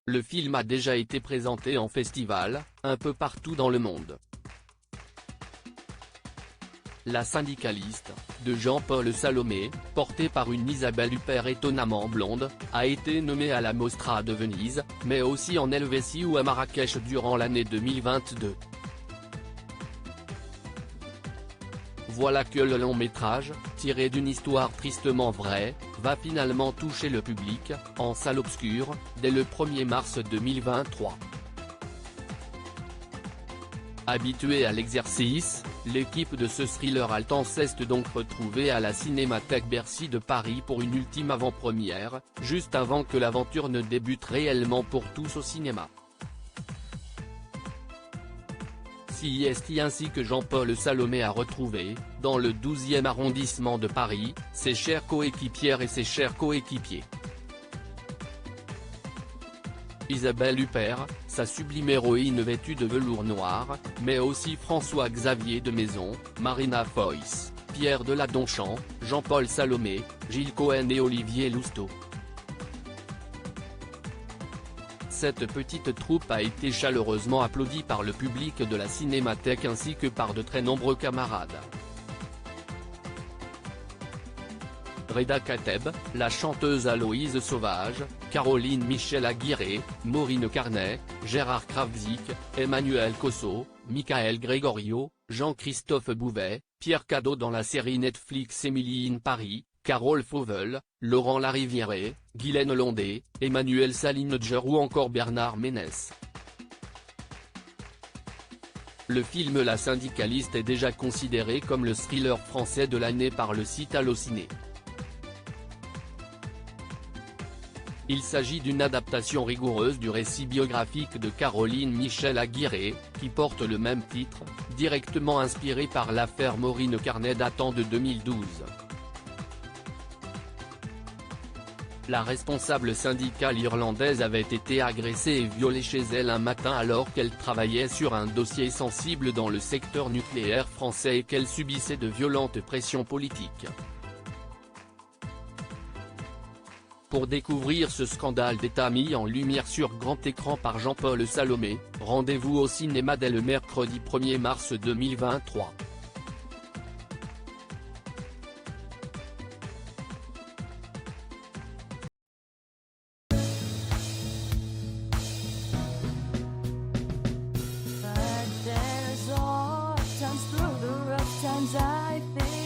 Le film a déjà été présenté en festival, un peu partout dans le monde. La syndicaliste, de Jean-Paul Salomé, portée par une Isabelle Huppert étonnamment blonde, a été nommée à la Mostra de Venise, mais aussi en Helvétie ou à Marrakech durant l'année 2022. Voilà que le long-métrage, tiré d'une histoire tristement vraie, va finalement toucher le public, en salle obscure, dès le 1er mars 2023. Habituée à l'exercice, l'équipe de ce thriller haletant s'est donc retrouvée à la Cinémathèque Bercy de Paris pour une ultime avant-première, juste avant que l'aventure ne débute réellement pour tous au cinéma. C'est ainsi que Jean-Paul Salomé a retrouvé, dans le 12e arrondissement de Paris, ses chères coéquipières et ses chers coéquipiers. Isabelle Huppert, sa sublime héroïne vêtue de velours noir, mais aussi François-Xavier de Maison, Marina Foïs, Pierre Deladonchamp, Jean-Paul Salomé, Gilles Cohen et Olivier Lousteau. Cette petite troupe a été chaleureusement applaudie par le public de la Cinémathèque ainsi que par de très nombreux camarades. Reda Kateb, la chanteuse Aloïse Sauvage, Caroline Michel Aguirre, Maureen Carnet, Gérard Krawczyk, Emmanuel Cosso, Michael Gregorio, Jean-Christophe Bouvet, Pierre Cadeau dans la série Netflix Emily in Paris, Carole Fauvel, Laurent Larivière, Guylaine Londé, Emmanuel Salinger ou encore Bernard Ménès. Le film La syndicaliste est déjà considéré comme le thriller français de l'année par le site Allociné. Il s'agit d'une adaptation rigoureuse du récit biographique de Caroline Michel Aguirre, qui porte le même titre, directement inspiré par l'affaire Maureen Carnet datant de 2012. La responsable syndicale irlandaise avait été agressée et violée chez elle un matin alors qu'elle travaillait sur un dossier sensible dans le secteur nucléaire français et qu'elle subissait de violentes pressions politiques. Pour découvrir ce scandale d'État mis en lumière sur grand écran par Jean-Paul Salomé, rendez-vous au cinéma dès le mercredi 1er mars 2023. But there's all times through the rough times I think